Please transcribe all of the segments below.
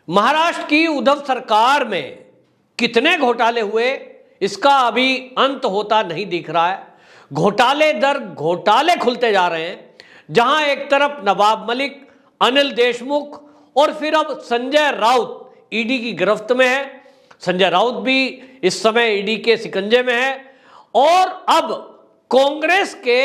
महाराष्ट्र की उद्धव सरकार में कितने घोटाले हुए इसका अभी अंत होता नहीं दिख रहा है। घोटाले दर घोटाले खुलते जा रहे हैं, जहां एक तरफ नवाब मलिक, अनिल देशमुख और फिर अब संजय राउत ईडी की गिरफ्त में है। संजय राउत भी इस समय ईडी के शिकंजे में है। और अब कांग्रेस के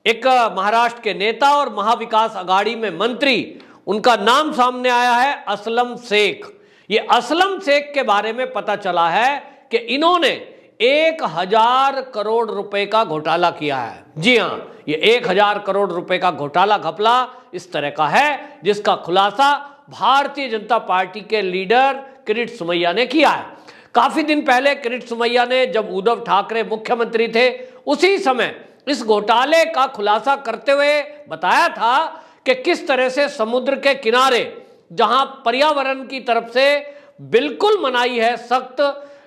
एक महाराष्ट्र के नेता और महाविकास अघाड़ी में मंत्री, उनका नाम सामने आया है असलम शेख। ये असलम शेख के बारे में पता चला है कि इन्होंने 1000 करोड़ रुपए का घोटाला किया है। जी हां, ये 1000 करोड़ रुपए का घोटाला घपला इस तरह का है जिसका खुलासा भारतीय जनता पार्टी के लीडर किरीट सोमैया ने किया है। काफी दिन पहले किरीट सोमैया ने, जब उद्धव ठाकरे मुख्यमंत्री थे, उसी समय इस घोटाले का खुलासा करते हुए बताया था कि किस तरह से समुद्र के किनारे, जहां पर्यावरण की तरफ से बिल्कुल मनाही है सख्त,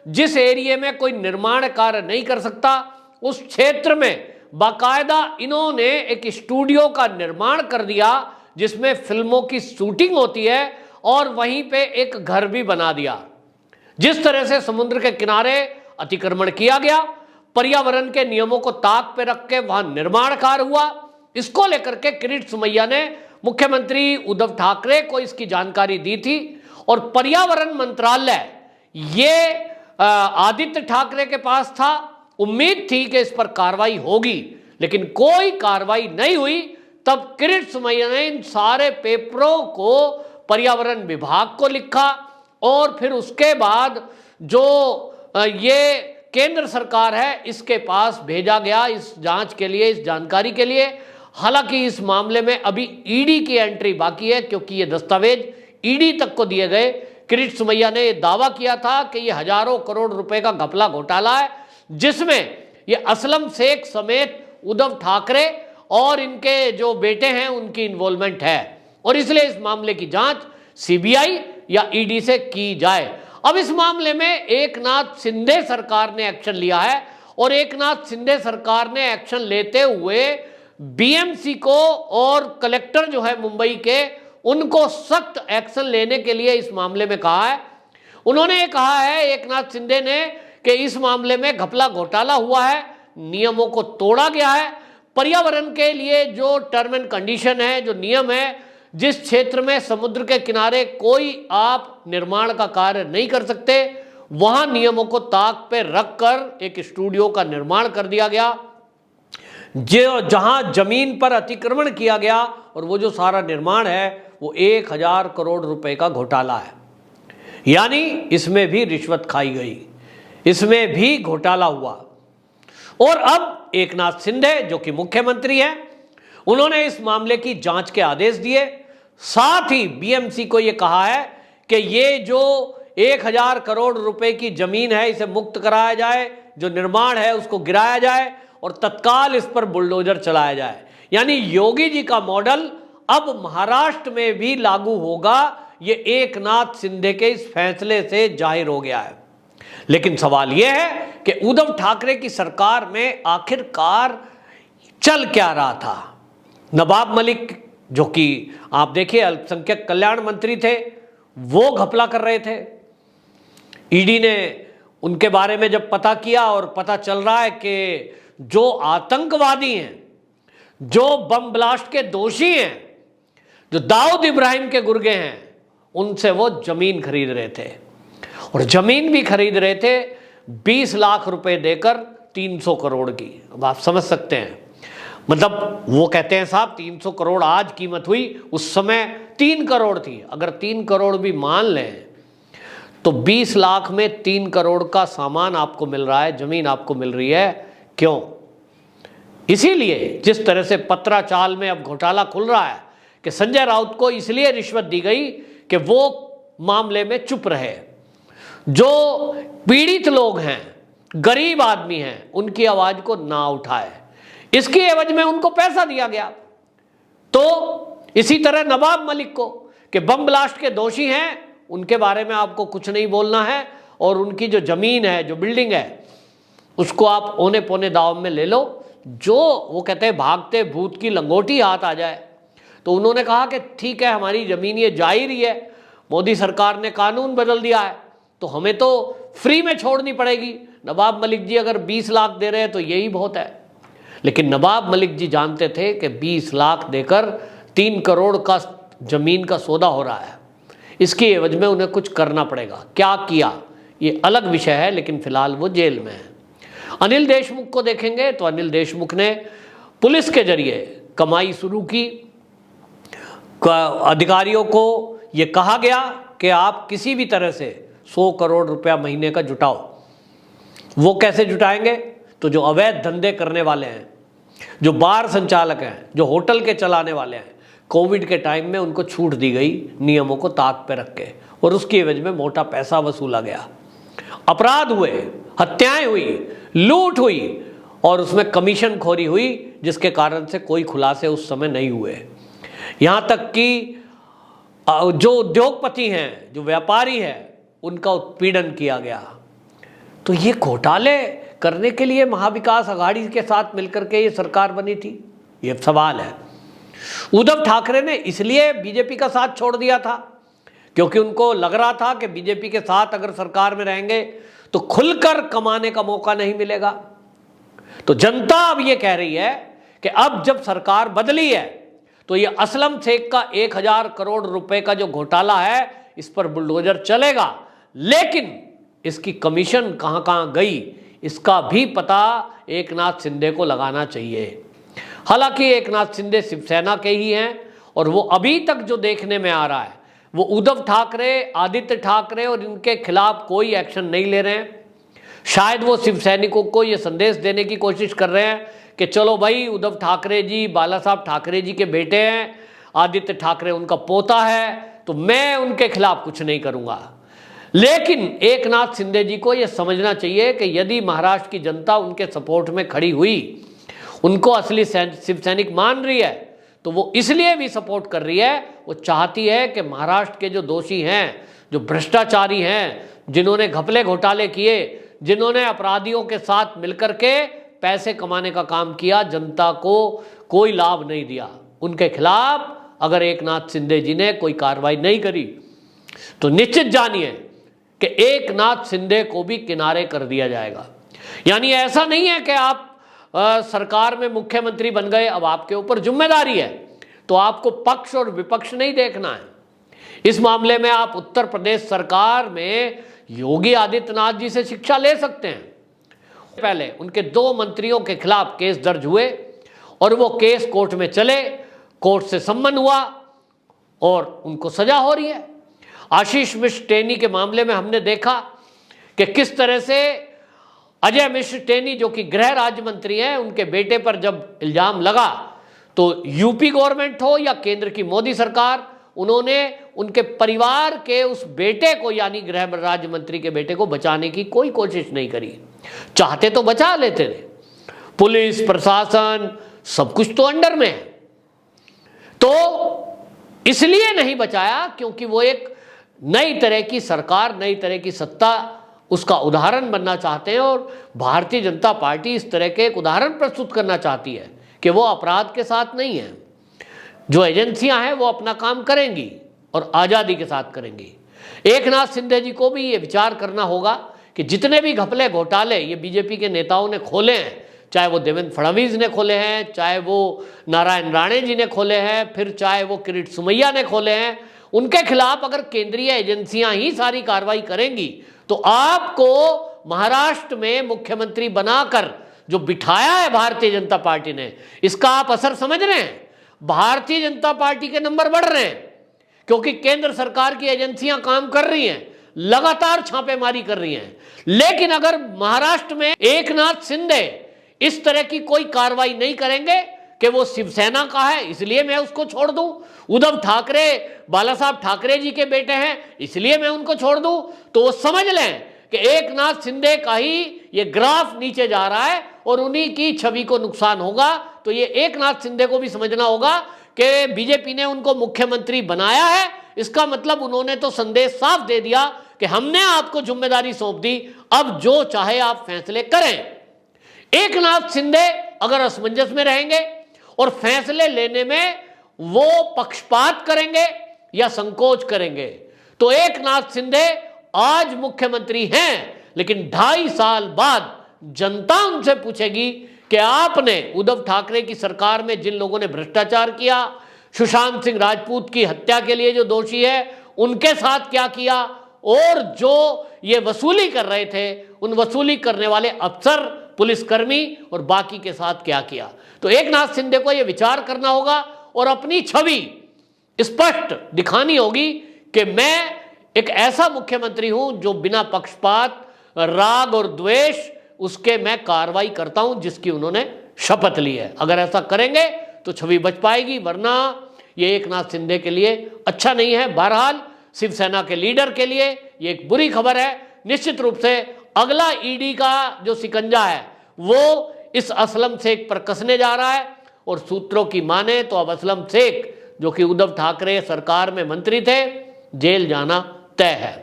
जिस एरिया में कोई निर्माण कार्य नहीं कर सकता, उस क्षेत्र में बाकायदा इन्होंने एक स्टूडियो का निर्माण कर दिया जिसमें फिल्मों की शूटिंग होती है, और वहीं पे एक घर भी बना दिया। जिस तरह से समुद्र के किनारे अतिक्रमण किया गया, पर्यावरण के नियमों को ताक पे रख के वहां निर्माण कार्य हुआ, इसको लेकर के किरीट सोमैया ने मुख्यमंत्री उद्धव ठाकरे को इसकी जानकारी दी थी। और पर्यावरण मंत्रालय ये आदित्य ठाकरे के पास था, उम्मीद थी कि इस पर कार्रवाई होगी, लेकिन कोई कार्रवाई नहीं हुई। तब किरीट सोमैया ने इन सारे पेपरों को पर्यावरण विभाग को लिखा और फिर उसके बाद जो ये केंद्र सरकार है इसके पास भेजा गया इस जांच के लिए, इस जानकारी के लिए। हालांकि इस मामले में अभी ईडी की एंट्री बाकी है, क्योंकि ये दस्तावेज ईडी तक को दिए गए। किरीट सोमैया ने यह दावा किया था कि यह हजारों करोड़ रुपए का घपला घोटाला है, जिसमें ये असलम शेख समेत उद्धव ठाकरे और इनके जो बेटे हैं उनकी इन्वॉल्वमेंट है, और इसलिए इस मामले की जांच सीबीआई या ईडी से की जाए। अब इस मामले में एकनाथ शिंदे सरकार ने एक्शन लिया है, और एकनाथ शिंदे सरकार ने एक्शन लेते हुए बीएमसी को और कलेक्टर जो है मुंबई के, उनको सख्त एक्शन लेने के लिए इस मामले में कहा है। उन्होंने ये कहा है, एकनाथ शिंदे ने, कि इस मामले में घपला घोटाला हुआ है, नियमों को तोड़ा गया है। पर्यावरण के लिए जो टर्म एंड कंडीशन है, जो नियम है, जिस क्षेत्र में समुद्र के किनारे कोई आप निर्माण का कार्य नहीं कर सकते, वहां नियमों को ताक पे रखकर एक स्टूडियो का निर्माण कर दिया गया, जो जहां जमीन पर अतिक्रमण किया गया, और वो जो सारा निर्माण है वो 1000 करोड़ रुपए का घोटाला है। यानी इसमें भी रिश्वत खाई गई, इसमें भी घोटाला हुआ। और अब एकनाथ शिंदे जो कि मुख्यमंत्री हैं, उन्होंने इस मामले की जांच के आदेश दिए। साथ ही बीएमसी को यह कहा है कि ये जो 1000 करोड़ रुपए की जमीन है इसे मुक्त कराया जाए, जो निर्माण है उसको गिराया जाए और तत्काल इस पर बुलडोजर चलाया जाए। यानी योगी जी का मॉडल अब महाराष्ट्र में भी लागू होगा, ये एकनाथ शिंदे के इस फैसले से जाहिर हो गया है। लेकिन सवाल यह है कि उद्धव ठाकरे की सरकार में आखिरकार चल क्या रहा था। नवाब मलिक, जो कि आप देखिए अल्पसंख्यक कल्याण मंत्री थे, वो घपला कर रहे थे। ईडी ने उनके बारे में जब पता किया, और पता चल रहा है कि जो आतंकवादी हैं, जो बम ब्लास्ट के दोषी हैं, जो दाऊद इब्राहिम के गुर्गे हैं, उनसे वो जमीन खरीद रहे थे, और जमीन भी खरीद रहे थे 20 लाख रुपए देकर 300 करोड़ की। अब आप समझ सकते हैं, मतलब वो कहते हैं साहब 300 करोड़ आज कीमत हुई, उस समय 3 करोड़ थी। अगर 3 करोड़ भी मान लें तो 20 लाख में 3 करोड़ का सामान आपको मिल रहा है, जमीन आपको मिल रही है। क्यों? इसीलिए जिस तरह से पत्राचाल में अब घोटाला खुल रहा है कि संजय राउत को इसलिए रिश्वत दी गई कि वो मामले में चुप रहे। जो पीड़ित लोग हैं, गरीब आदमी हैं, उनकी आवाज को ना उठाए, इसकी एवज में उनको पैसा दिया गया। तो इसी तरह नवाब मलिक को, कि बम ब्लास्ट के दोषी हैं, उनके बारे में आपको कुछ नहीं बोलना है, और उनकी जो जमीन है, जो बिल्डिंग है, उसको आप औने पौने दाव में ले लो। जो वो कहते हैं भागते भूत की लंगोटी हाथ आ जाए, तो उन्होंने कहा कि ठीक है, हमारी जमीन ये जा ही रही है, मोदी सरकार ने कानून बदल दिया है, तो हमें तो फ्री में छोड़नी पड़ेगी। नवाब मलिक जी अगर 20 लाख दे रहे हैं तो यही बहुत है। लेकिन नवाब मलिक जी जानते थे कि 20 लाख देकर 3 करोड़ का जमीन का सौदा हो रहा है, इसकी एवज में उन्हें कुछ करना पड़ेगा। क्या किया ये अलग विषय है, लेकिन फिलहाल वो जेल में है। अनिल देशमुख को देखेंगे तो अनिल देशमुख ने पुलिस के जरिए कमाई शुरू की। अधिकारियों को ये कहा गया कि आप किसी भी तरह से 100 करोड़ रुपया महीने का जुटाओ। वो कैसे जुटाएंगे? तो जो अवैध धंधे करने वाले हैं, जो बार संचालक हैं, जो होटल के चलाने वाले हैं, कोविड के टाइम में उनको छूट दी गई नियमों को ताक पे रख के, और उसकी एवज में मोटा पैसा वसूला गया। अपराध हुए, हत्याएं हुई, लूट हुई और उसमें कमीशन खोरी हुई, जिसके कारण से कोई खुलासे उस समय नहीं हुए। यहाँ तक कि जो उद्योगपति हैं, जो व्यापारी हैं, उनका उत्पीड़न किया गया। तो ये घोटाले करने के लिए महाविकास आघाड़ी के साथ मिलकर के ये सरकार बनी थी, ये सवाल है। उद्धव ठाकरे ने इसलिए बीजेपी का साथ छोड़ दिया था क्योंकि उनको लग रहा था कि बीजेपी के साथ अगर सरकार में रहेंगे तो खुलकर कमाने का मौका नहीं मिलेगा। तो जनता अब ये कह रही है कि अब जब सरकार बदली है तो ये असलम शेख का 1000 करोड़ रुपए का जो घोटाला है, इस पर बुलडोजर चलेगा, लेकिन इसकी कमीशन कहां कहां गई इसका भी पता एकनाथ शिंदे को लगाना चाहिए। हालांकि एकनाथ शिंदे शिवसेना के ही हैं और वो अभी तक जो देखने में आ रहा है वो उद्धव ठाकरे, आदित्य ठाकरे और इनके खिलाफ कोई एक्शन नहीं ले रहे हैं। शायद वो शिवसैनिकों को ये संदेश देने की कोशिश कर रहे हैं कि चलो भाई, उद्धव ठाकरे जी बाला साहब ठाकरे जी के बेटे हैं, आदित्य ठाकरे उनका पोता है, तो मैं उनके खिलाफ कुछ नहीं करूंगा। लेकिन एकनाथ शिंदे जी को यह समझना चाहिए कि यदि महाराष्ट्र की जनता उनके सपोर्ट में खड़ी हुई, उनको असली शिवसैनिक मान रही है, तो वो इसलिए भी सपोर्ट कर रही है, वो चाहती है कि महाराष्ट्र के जो दोषी हैं, जो भ्रष्टाचारी हैं, जिन्होंने घपले घोटाले किए, जिन्होंने अपराधियों के साथ मिलकर के पैसे कमाने का काम किया, जनता को कोई लाभ नहीं दिया, उनके खिलाफ अगर एकनाथ शिंदे जी ने कोई कार्रवाई नहीं करी तो निश्चित जानिए कि एकनाथ शिंदे को भी किनारे कर दिया जाएगा। यानी ऐसा नहीं है कि आप सरकार में मुख्यमंत्री बन गए, अब आपके ऊपर जिम्मेदारी है, तो आपको पक्ष और विपक्ष नहीं देखना है। इस मामले में आप उत्तर प्रदेश सरकार में योगी आदित्यनाथ जी से शिक्षा ले सकते हैं। पहले उनके 2 मंत्रियों के खिलाफ केस दर्ज हुए और वो केस कोर्ट में चले, कोर्ट से सम्मन हुआ और उनको सजा हो रही है। आशीष मिश्र टेनी के मामले में हमने देखा कि किस तरह से अजय मिश्र टेनी, जो कि गृह राज्य मंत्री हैं, उनके बेटे पर जब इल्जाम लगा तो यूपी गवर्नमेंट हो या केंद्र की मोदी सरकार, उन्होंने उनके परिवार के उस बेटे को, यानी गृह राज्य मंत्री के बेटे को बचाने की कोई कोशिश नहीं करी। चाहते तो बचा लेते थे, पुलिस प्रशासन सब कुछ तो अंडर में है, तो इसलिए नहीं बचाया क्योंकि वो एक नई तरह की सरकार, नई तरह की सत्ता, उसका उदाहरण बनना चाहते हैं। और भारतीय जनता पार्टी इस तरह के एक उदाहरण प्रस्तुत करना चाहती है कि वो अपराध के साथ नहीं है, जो एजेंसियां हैं वो अपना काम करेंगी और आज़ादी के साथ करेंगी। एकनाथ शिंदे जी को भी ये विचार करना होगा कि जितने भी घपले घोटाले ये बीजेपी के नेताओं ने खोले हैं, चाहे वो देवेंद्र फडणवीस ने खोले हैं, चाहे वो नारायण राणे जी ने खोले हैं, फिर चाहे वो किरीट सोमैया ने खोले हैं, उनके खिलाफ अगर केंद्रीय एजेंसियां ही सारी कार्रवाई करेंगी तो आपको महाराष्ट्र में मुख्यमंत्री बनाकर जो बिठाया है भारतीय जनता पार्टी ने, इसका आप असर समझ रहे हैं। भारतीय जनता पार्टी के नंबर बढ़ रहे हैं क्योंकि केंद्र सरकार की एजेंसियां काम कर रही हैं, लगातार छापेमारी कर रही हैं। लेकिन अगर महाराष्ट्र में एकनाथ शिंदे इस तरह की कोई कार्रवाई नहीं करेंगे कि वो शिवसेना का है इसलिए मैं उसको छोड़ दूं, उद्धव ठाकरे बाला साहब ठाकरे जी के बेटे हैं इसलिए मैं उनको छोड़ दूं, तो वो समझ लें कि एकनाथ शिंदे का ही ये ग्राफ नीचे जा रहा है और उन्हीं की छवि को नुकसान होगा। तो ये एकनाथ शिंदे को भी समझना होगा कि बीजेपी ने उनको मुख्यमंत्री बनाया है, इसका मतलब उन्होंने तो संदेश साफ दे दिया कि हमने आपको जिम्मेदारी सौंप दी, अब जो चाहे आप फैसले करें। एकनाथ शिंदे अगर असमंजस में रहेंगे और फैसले लेने में वो पक्षपात करेंगे या संकोच करेंगे तो एकनाथ शिंदे आज मुख्यमंत्री हैं, लेकिन 2.5 साल बाद जनता उनसे पूछेगी कि आपने उद्धव ठाकरे की सरकार में जिन लोगों ने भ्रष्टाचार किया, सुशांत सिंह राजपूत की हत्या के लिए जो दोषी है उनके साथ क्या किया, और जो ये वसूली कर रहे थे उन वसूली करने वाले अफसर, पुलिसकर्मी और बाकी के साथ क्या किया। तो एकनाथ शिंदे को ये विचार करना होगा और अपनी छवि स्पष्ट दिखानी होगी कि मैं एक ऐसा मुख्यमंत्री हूं जो बिना पक्षपात, राग और द्वेष उसके मैं कार्रवाई करता हूं जिसकी उन्होंने शपथ ली है। अगर ऐसा करेंगे तो छवि बच पाएगी, वरना ये एकनाथ शिंदे के लिए अच्छा नहीं है। बहरहाल शिवसेना के लीडर के लिए ये एक बुरी खबर है। निश्चित रूप से अगला ईडी का जो शिकंजा है वो इस असलम शेख पर कसने जा रहा है, और सूत्रों की माने तो अब असलम शेख जो कि उद्धव ठाकरे सरकार में मंत्री थे, जेल जाना तय है।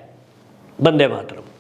वंदे मातरम।